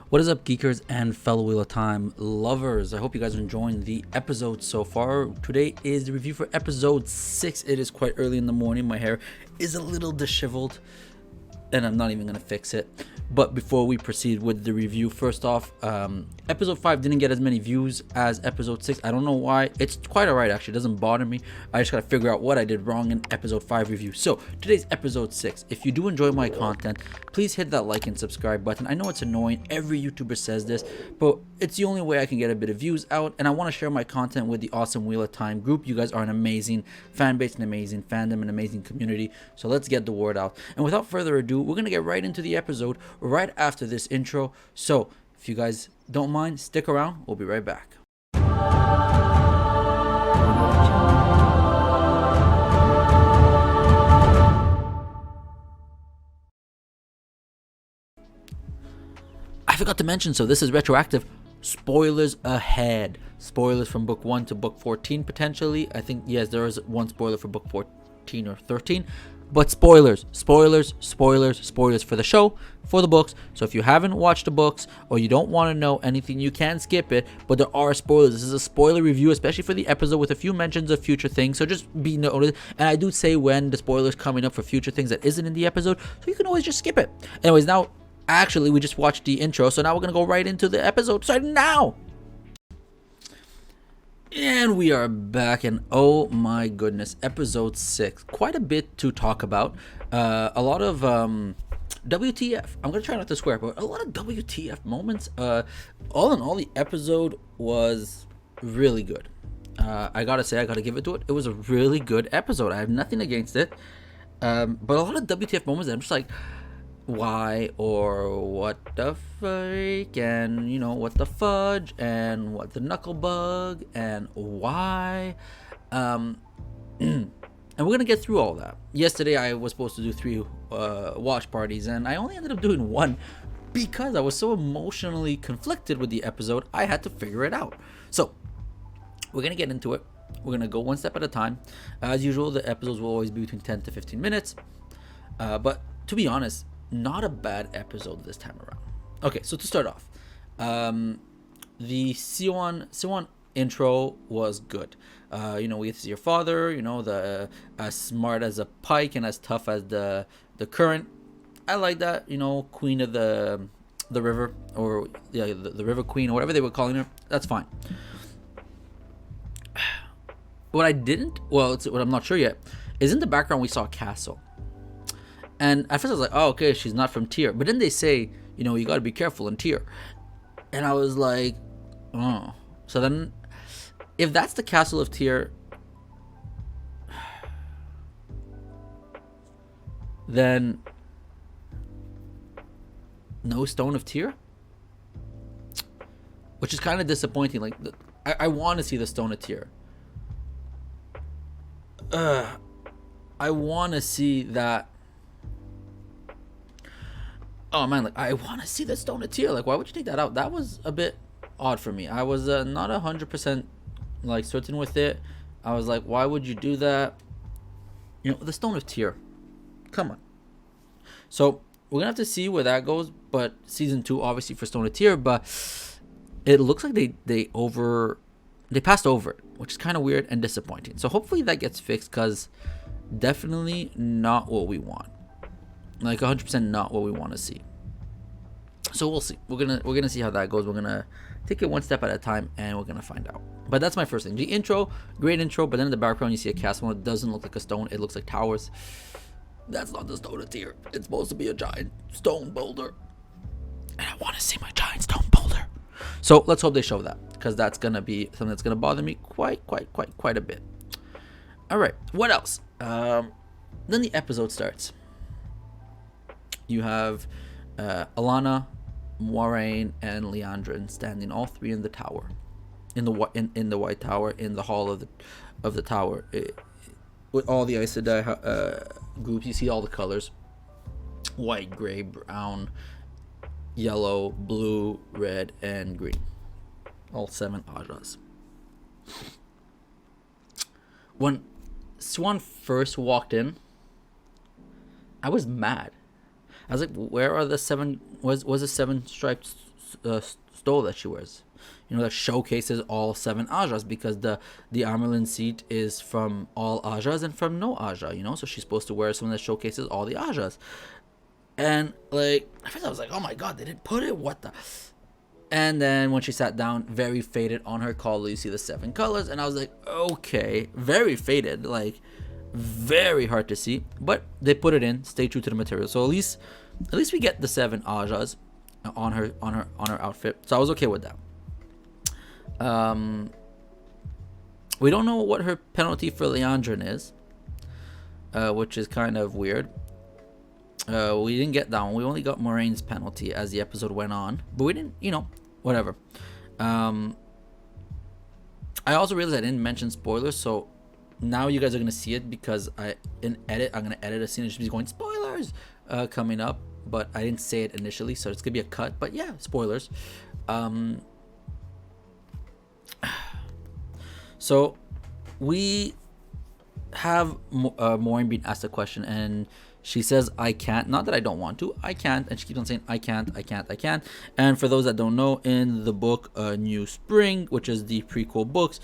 What is up, geekers and fellow Wheel of Time lovers? I hope you guys are enjoying the episode so far. Today is the review for episode 6. It is quite early in the morning. My hair is a little disheveled, and I'm not even going to fix it. But before we proceed with the review, first off, episode 5 didn't get as many views as episode 6. I don't know why. It's quite alright, actually. It doesn't bother me. I just got to figure out what I did wrong in episode 5 review. So, today's episode 6. If you do enjoy my content, please hit that like and subscribe button. I know it's annoying. Every YouTuber says this, but it's the only way I can get a bit of views out, and I want to share my content with the awesome Wheel of Time group. You guys are an amazing fan base, an amazing fandom, an amazing community. So let's get the word out. And without further ado, we're going to get right into the episode right after this intro. So if you guys don't mind, stick around. We'll be right back. I forgot to mention, so this is retroactive. Spoilers ahead. Spoilers from book 1 to book 14 potentially. I think, yes, there is one spoiler for book 14 or 13. But spoilers for the show, for the books. So if you haven't watched the books or you don't want to know anything, you can skip it. But there are spoilers. This is a spoiler review, especially for the episode, with a few mentions of future things. So just be noted. And I do say when the spoilers coming up for future things that isn't in the episode. So you can always just skip it. Anyways, now, actually, we just watched the intro. So now we're going to go right into the episode starting now. And we are back, and oh my goodness, episode 6. Quite a bit to talk about. A lot of WTF. I'm going to try not to swear, but a lot of WTF moments. All in all, the episode was really good. I got to say, I got to give it to it. It was a really good episode. I have nothing against it. But a lot of WTF moments that I'm just like, why, or what the freak, and you know, what the fudge, and what the knuckle bug, and why. And we're gonna get through all that. Yesterday I was supposed to do 3 watch parties, and I only ended up doing 1 because I was so emotionally conflicted with the episode. I had to figure it out. So we're gonna get into it. We're gonna go one step at a time. As usual, the episodes will always be between 10 to 15 minutes. But to be honest, not a bad episode this time around. Okay, so to start off, the Siwon intro was good. You know, we get to see your father, you know, the as smart as a pike and as tough as the current. I like that, you know, queen of the river, or yeah, the river queen, or whatever they were calling her. That's fine. What I didn't, well, it's what I'm not sure yet, is in the background we saw a castle. And at first I was like, oh, okay, she's not from Tyr. But then they say, you know, you got to be careful in Tyr. And I was like, oh. So then, if that's the castle of Tyr, then no stone of Tyr? Which is kind of disappointing. Like, I want to see the stone of Tyr. I want to see that. Oh man, like I want to see the stone of Tyr. Like, why would you take that out? That was a bit odd for me. I was not 100% like certain with it. I was like, why would you do that? You know, the stone of Tyr. Come on. So we're gonna have to see where that goes. But season 2, obviously, for Stone of Tyr, but it looks like they passed over it, which is kind of weird and disappointing. So hopefully that gets fixed, because definitely not what we want. Like 100% not what we want to see. So we'll see. We're gonna see how that goes. We're gonna take it one step at a time, and we're gonna find out. But that's my first thing. The intro, great intro. But then in the background you see a castle. It doesn't look like a stone. It looks like towers. That's not the stone of Tyr. It's supposed to be a giant stone boulder, and I want to see my giant stone boulder. So let's hope they show that, because that's gonna be something that's gonna bother me quite a bit. All right. What else? Then the episode starts. You have Alana, Moiraine, and Liandrin standing, all 3 in the tower, in the White Tower, in the hall of the tower, with all the Aes Sedai groups. You see all the colors: white, gray, brown, yellow, blue, red, and green. All 7 Ajas. When Siwon first walked in, I was mad. I was like, where are the 7? Was a 7 striped stole that she wears. You know, that showcases all 7 Ajas, because the Amarylline seat is from all Ajas and from no Aja, you know? So she's supposed to wear something that showcases all the Ajas. And, like, at first I was like, oh my god, they didn't put it? What the... And then when she sat down, very faded on her collar, you see the 7 colors. And I was like, okay, very faded, like, very hard to see. But they put it in, stay true to the material. So at least we get the 7 Ajas on her outfit. So I was okay with that. We don't know what her penalty for Leandrin is, which is kind of weird. We didn't get that one. We only got Moraine's penalty as the episode went on, but we didn't, you know, whatever. I also realized I didn't mention spoilers, so now you guys are gonna see it, because I'm gonna edit a scene and she's going spoilers coming up, but I didn't say it initially, so it's gonna be a cut. But yeah, spoilers. So we have Maureen being asked a question, and she says, I can't. Not that I don't want to, I can't. And she keeps on saying, I can't. And for those that don't know, in the book New Spring, which is the prequel books,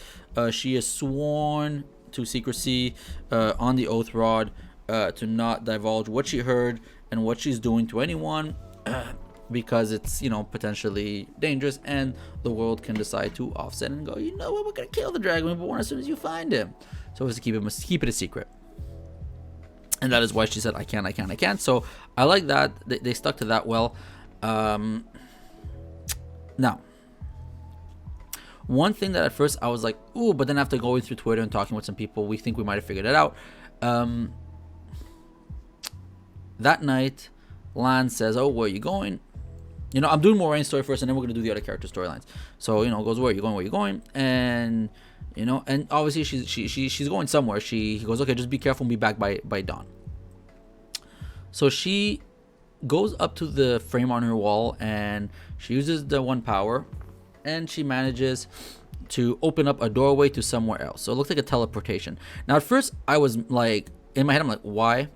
she is sworn to secrecy on the oath rod, to not divulge what she heard and what she's doing to anyone, because it's, you know, potentially dangerous, and the world can decide to offset and go, you know what, we're gonna kill the Dragonborn as soon as you find him. So it's to keep it a secret. And that is why she said, I can't. So I like that. They stuck to that well. Now, one thing that at first I was like, ooh, but then after going through Twitter and talking with some people, we think we might have figured it out. That night, Lan says, oh, where are you going? You know, I'm doing Moraine's story first, and then we're going to do the other character storylines. So, you know, goes, where are you going? And... you know, and obviously she's going somewhere. He goes, okay, just be careful and be back by dawn. So she goes up to the frame on her wall, and she uses the 1 power, and she manages to open up a doorway to somewhere else. So it looks like a teleportation. Now at first I was like, in my head I'm like, why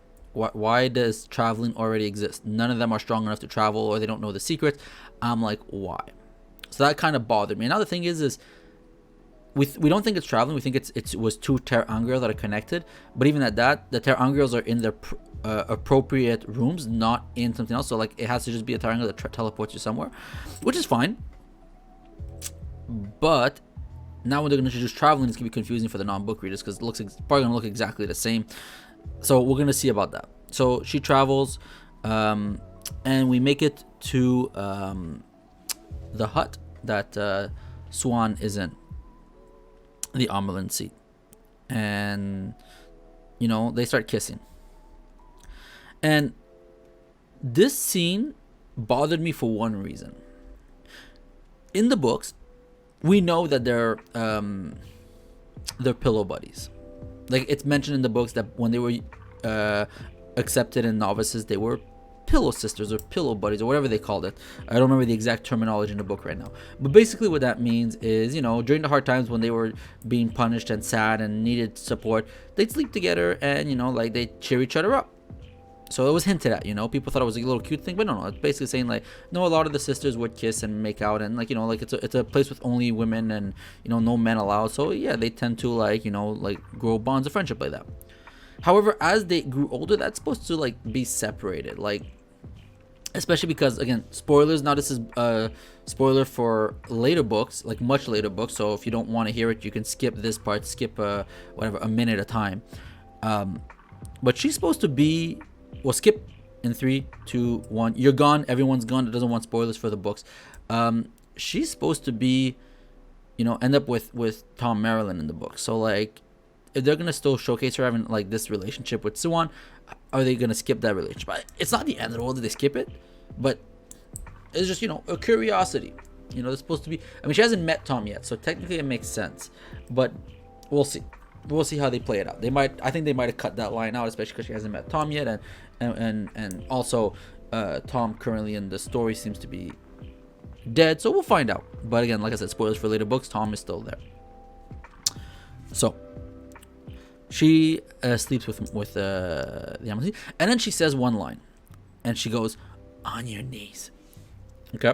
does traveling already exist? None of them are strong enough to travel, or they don't know the secrets. I'm like, why? So that kind of bothered me. Now the thing is we don't think it's traveling. We think it was 2 Ter'angreal that are connected. But even at that, the Ter'angreals are in their appropriate rooms, not in something else. So like, it has to just be a Ter'angreal that teleports you somewhere, which is fine. But now when they're going to introduce traveling, it's going to be confusing for the non-book readers, because it's probably going to look exactly the same. So we're going to see about that. So she travels, and we make it to the hut that Swan is in. The Amarylline seat, and you know, they start kissing, and this scene bothered me for one reason. In the books, we know that they're pillow buddies. Like, it's mentioned in the books that when they were accepted in novices, they were pillow sisters or pillow buddies or whatever they called it. I don't remember the exact terminology in the book right now, but basically what that means is, you know, during the hard times when they were being punished and sad and needed support, they'd sleep together, and, you know, like, they cheer each other up. So it was hinted at, you know, people thought it was a little cute thing, but no, it's basically saying, like, no, a lot of the sisters would kiss and make out, and, like, you know, like, it's a place with only women, and, you know, no men allowed. So yeah, they tend to, like, you know, like, grow bonds of friendship like that. However, as they grew older, that's supposed to, like, be separated, like, especially because, again, spoilers. Now this is a spoiler for later books, like much later books. So if you don't want to hear it, you can skip this part, skip whatever, a minute at a time. But she's supposed to be, well, skip in 3, 2, 1. You're gone. Everyone's gone. That doesn't want spoilers for the books. She's supposed to be, you know, end up with Tom Marilyn in the book. So, like, if they're gonna still showcase her having, like, this relationship with Siwan, are they gonna skip that relationship? It's not the end of the world that they skip it, but it's just, you know, a curiosity. You know, they're supposed to be. I mean, she hasn't met Tom yet, so technically it makes sense. But we'll see. We'll see how they play it out. I think they might have cut that line out, especially because she hasn't met Tom yet, and also Tom currently in the story seems to be dead. So we'll find out. But again, like I said, spoilers for later books. Tom is still there. So she sleeps with the Amazon, and then she says one line, and she goes, "On your knees." Okay.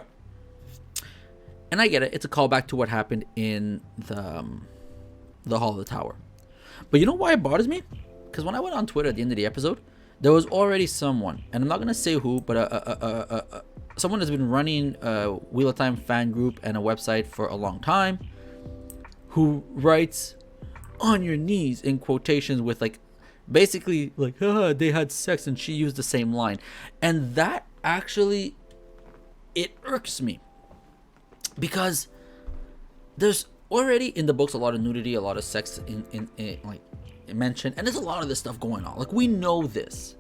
And I get it. It's a callback to what happened in the Hall of the Tower. But you know why it bothers me? Because when I went on Twitter at the end of the episode, there was already someone, and I'm not gonna say who, but someone has been running a Wheel of Time fan group and a website for a long time, who writes "on your knees" in quotations with like, basically like, haha, they had sex, and she used the same line, and that actually, it irks me, because there's already in the books a lot of nudity, a lot of sex in like mentioned, and there's a lot of this stuff going on. Like, we know this.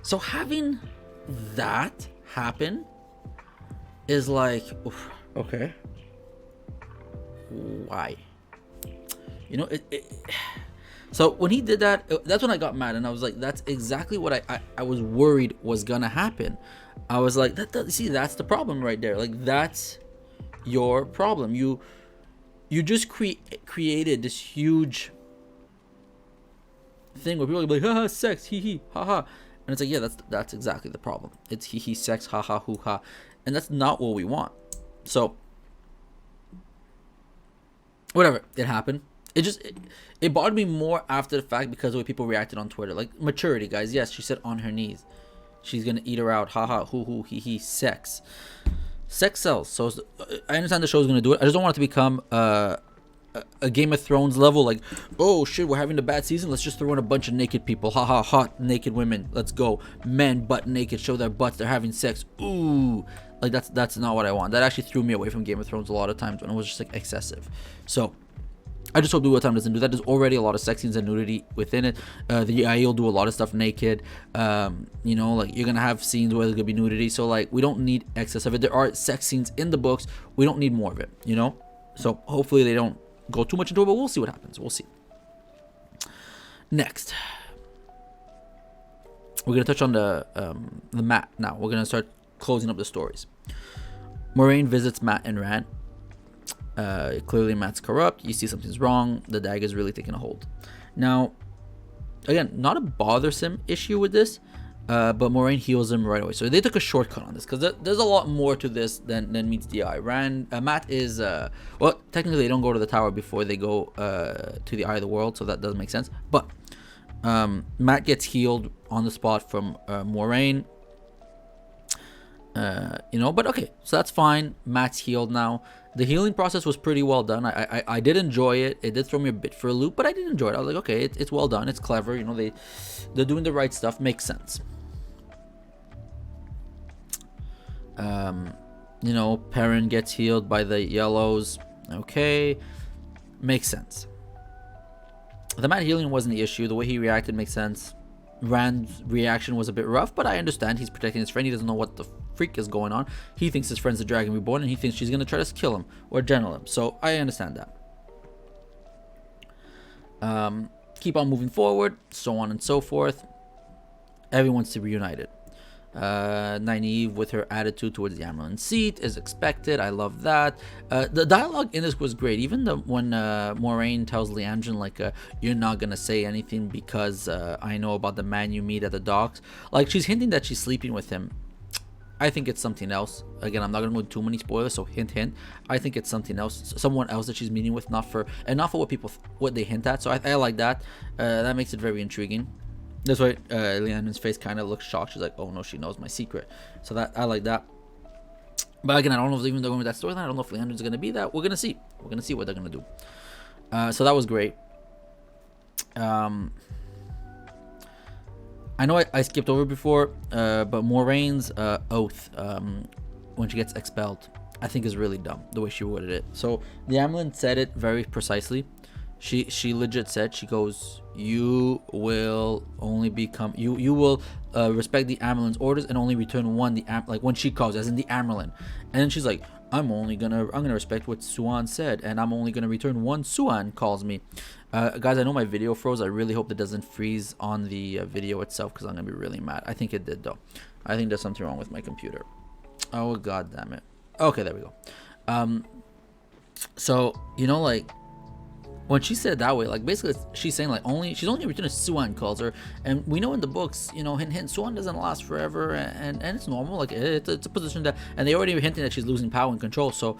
So having that happen is like, oof, okay, why? You know, so when he did that, that's when I got mad, and I was like, that's exactly what I was worried was gonna happen. I was like, see, that's the problem right there. Like, that's your problem. You just created this huge thing where people are like, haha, sex, hee hee, haha, and it's like, yeah, that's exactly the problem. It's hee hee, sex, haha, hoo ha, and that's not what we want. So whatever, it happened. It bothered me more after the fact because of the way people reacted on Twitter. Like, maturity, guys. Yes, she said on her knees. She's gonna eat her out. Haha, hoo hoo, hee hee, sex. Sex sells. So I understand the show's gonna do it. I just don't want it to become a Game of Thrones level. Like, oh shit, we're having a bad season. Let's just throw in a bunch of naked people. Haha, hot naked women. Let's go. Men butt naked, show their butts. They're having sex. Ooh, like that's not what I want. That actually threw me away from Game of Thrones a lot of times when it was just like excessive. So I just hope Wheel of Time doesn't do that. There's already a lot of sex scenes and nudity within it. The IA will do a lot of stuff naked. You know, like, you're gonna have scenes where there's gonna be nudity. So like, we don't need excess of it. There are sex scenes in the books. We don't need more of it. You know. So hopefully they don't go too much into it, but we'll see what happens. We'll see. Next, we're gonna touch on the Matt. Now we're gonna start closing up the stories. Moraine visits Matt and Rand. Clearly Matt's corrupt. You see something's wrong. The dagger's really taking a hold. Now, again, not a bothersome issue with this, but Moraine heals him right away. So they took a shortcut on this, because there's a lot more to this than meets the eye. Matt is well, technically they don't go to the tower before they go to the Eye of the World, so that doesn't make sense. But Matt gets healed on the spot from Moraine. You know, but okay, so that's fine. Matt's healed now. The healing process was pretty well done. I did enjoy it. It did throw me a bit for a loop, but I did enjoy it. I was like, okay, it's well done. It's clever. You know, they're doing the right stuff. Makes sense. You know, Perrin gets healed by the yellows. Okay, makes sense. The Matt healing wasn't the issue. The way he reacted makes sense. Rand's reaction was a bit rough, but I understand. He's protecting his friend. He doesn't know what the freak is going on. He thinks his friend's the Dragon Reborn, and he thinks she's gonna try to kill him or general him. So I understand that. Keep on moving forward, so on and so forth. Everyone's to be reunited. Nynaeve, with her attitude towards the Amaryllis seat, is expected. I love that. The dialogue in this was great. Even when Moraine tells Leandrin, like, you're not gonna say anything because I know about the man you meet at the docks. Like, she's hinting that she's sleeping with him. I think it's something else. Again, I'm not gonna go into too many spoilers, so hint, hint. I think it's something else, someone else that she's meeting with, not for what people what they hint at. So I like that. That makes it very intriguing. That's why Leandrin's face kind of looks shocked. She's like, oh no, she knows my secret. So that I like that. But again, I don't know if even they're going with that storyline. I don't know if Leandrin's gonna be that. We're gonna see. We're gonna see what they're gonna do. So that was great. I know I skipped over before, but Moraine's oath when she gets expelled, I think is really dumb, the way she worded it. So the Amaryllis said it very precisely. She legit said, she goes, you will only become, you will respect the Amaryllis orders and only return one, like when she calls, as in the Amaryllis. And then she's like, I'm gonna respect what Suan said, and I'm only gonna return one Suan calls me. Guys, I know my video froze. I really hope that doesn't freeze on the video itself, because I'm gonna be really mad. I think it did though. I think there's something wrong with my computer. Oh god damn it. Okay, there we go. So you know, like, when she said it that way, like basically she's saying like she's only returning Suan calls her, and we know in the books, hint hint, Suan doesn't last forever, and it's normal, like it's a position that, and they already were hinting that she's losing power and control, so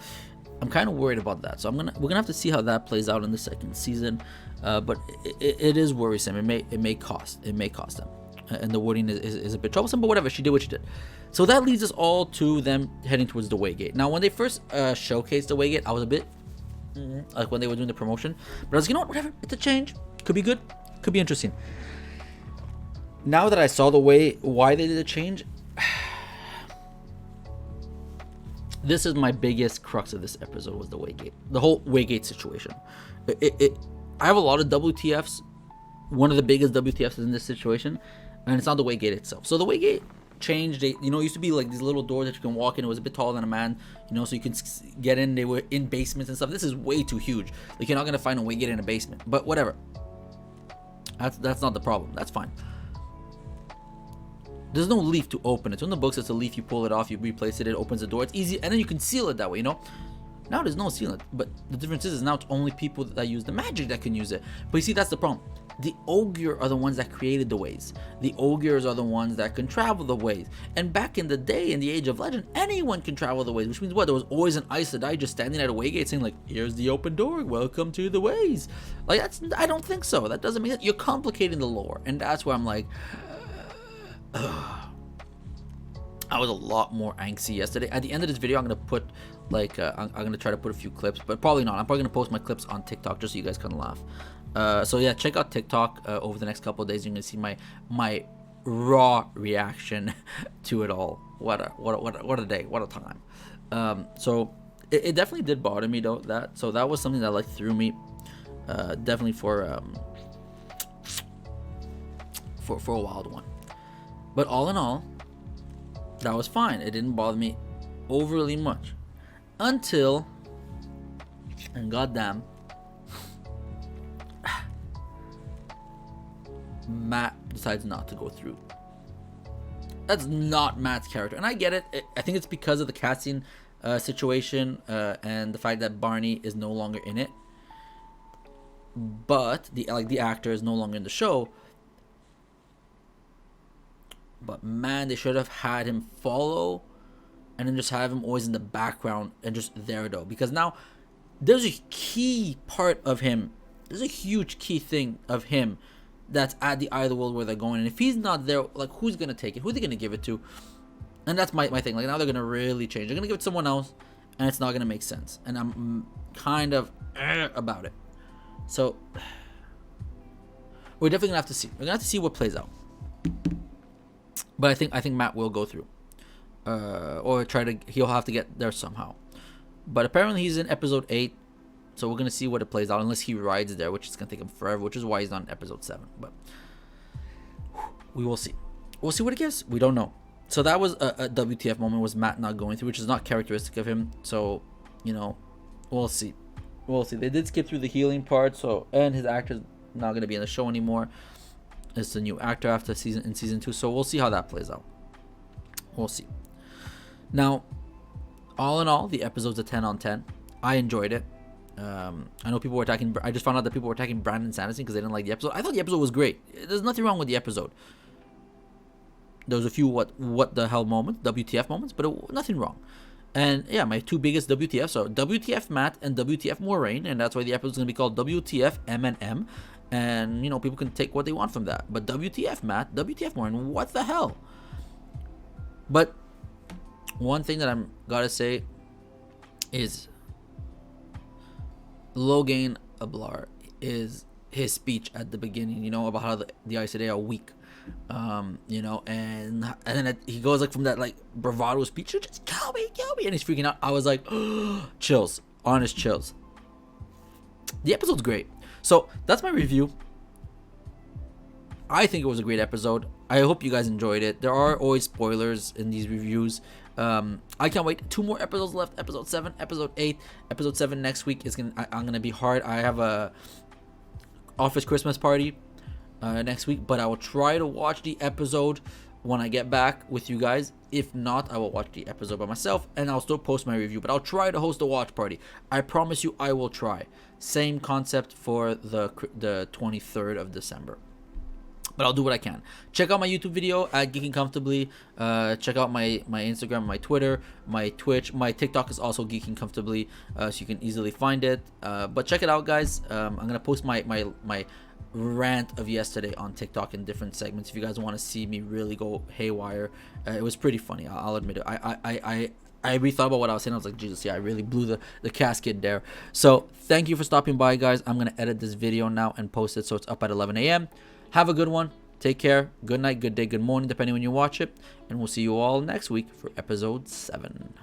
I'm kind of worried about that. So we're gonna have to see how that plays out in the second season, but it is worrisome. It may cost them, and the wording is a bit troublesome, but whatever, she did what she did. So that leads us all to them heading towards the Waygate. Now, when they first showcased the Waygate, I was a bit like when they were doing the promotion, but I was like, whatever, it's a change, could be good, could be interesting. Now that I saw why they did the change, this is my biggest crux of this episode, was the Waygate, the whole Waygate situation. I have a lot of WTFs. One of the biggest WTFs is in this situation, and it's not the Waygate itself. So the Waygate changed. It used to be like these little doors that you can walk in. It was a bit taller than a man, so you can get in. They were in basements and stuff. This is way too huge. Like, you're not gonna find a Waygate in a basement. But whatever. That's not the problem. That's fine. There's no leaf to open it. So in the books, it's a leaf. You pull it off. You replace it. It opens the door. It's easy, and then you can seal it that way. Now there's no sealant, but the difference is now it's only people that use the magic that can use it. But you see, that's the problem. The Ogier are the ones that created the ways. The Ogiers are the ones that can travel the ways. And back in the day, in the Age of Legend, anyone can travel the ways, which means what? There was always an Aes Sedai just standing at a Waygate saying like, here's the open door, welcome to the ways. Like, I don't think so. That doesn't mean that. You're complicating the lore. And that's where I'm like, I was a lot more angsty yesterday. At the end of this video, I'm gonna put like I'm gonna try to put a few clips, but probably not. I'm probably gonna post my clips on TikTok just so you guys can laugh. So yeah, check out TikTok over the next couple of days. You're gonna see my raw reaction to it all. What a day, what a time. So it definitely did bother me though. So that was something that like threw me, definitely for a wild one. But all in all, that was fine. It didn't bother me overly much until, and goddamn, Matt decides not to go through. That's not Matt's character, and I get it. I think it's because of the casting situation and the fact that Barney is no longer in it. But the actor is no longer in the show. But man, they should have had him follow and then just have him always in the background and just there though. Because now there's a key part of him. There's a huge key thing of him that's at the Eye of the World where they're going. And if he's not there, like, who's going to take it? Who are they going to give it to? And that's my thing. Like, now they're going to really change. They're going to give it to someone else and it's not going to make sense. And I'm kind of about it. So we're definitely going to have to see. We're going to have to see what plays out. But I think Matt will go through, or he'll have to get there somehow. But apparently he's in episode 8, so we're gonna see what it plays out. Unless he rides there, which is gonna take him forever, which is why he's not in episode 7. But we will see. We'll see what it gives. We don't know. So that was a WTF moment, was Matt not going through, which is not characteristic of him. So we'll see. We'll see. They did skip through the healing part, and his actor's not gonna be in the show anymore. It's a new actor after season 2, so we'll see how that plays out. We'll see. Now, all in all, the episode's a 10 on 10. I enjoyed it. I know people were attacking. I just found out that people were attacking Brandon Sanderson because they didn't like the episode. I thought the episode was great. There's nothing wrong with the episode. There was a few what the hell moments, WTF moments, but nothing wrong. And yeah, my two biggest WTFs are WTF Matt and WTF Moraine, and that's why the episode's gonna be called WTF M&M. And people can take what they want from that. But WTF Matt, WTF Moraine, what the hell? But one thing that I'm gotta say is Logan Ablar is his speech at the beginning, about how the Aes Sedai are weak, and then he goes like from that like bravado speech to just kill me, and he's freaking out. I was like, chills, honest chills. The episode's great. So that's my review. I think it was a great episode. I hope you guys enjoyed it. There are always spoilers in these reviews. I can't wait. 2 more episodes left. Episode 7, episode 8. Episode 7 next week is I'm gonna be hard. I have a office Christmas party next week, but I will try to watch the episode when I get back with you guys. If not, I will watch the episode by myself, and I'll still post my review, but I'll try to host a watch party. I promise you I will try. Same concept for the 23rd of December. But I'll do what I can. Check out my YouTube video at Geeking Comfortably. Check out my Instagram, my Twitter, my Twitch. My TikTok is also Geeking Comfortably, so you can easily find it. But check it out, guys. I'm going to post my rant of yesterday on TikTok in different segments. If you guys want to see me really go haywire, it was pretty funny. I'll admit it. I rethought about what I was saying. I was like, Jesus, yeah, I really blew the casket there. So thank you for stopping by, guys. I'm going to edit this video now and post it so it's up at 11 a.m. Have a good one. Take care. Good night, good day, good morning, depending when you watch it. And we'll see you all next week for episode 7.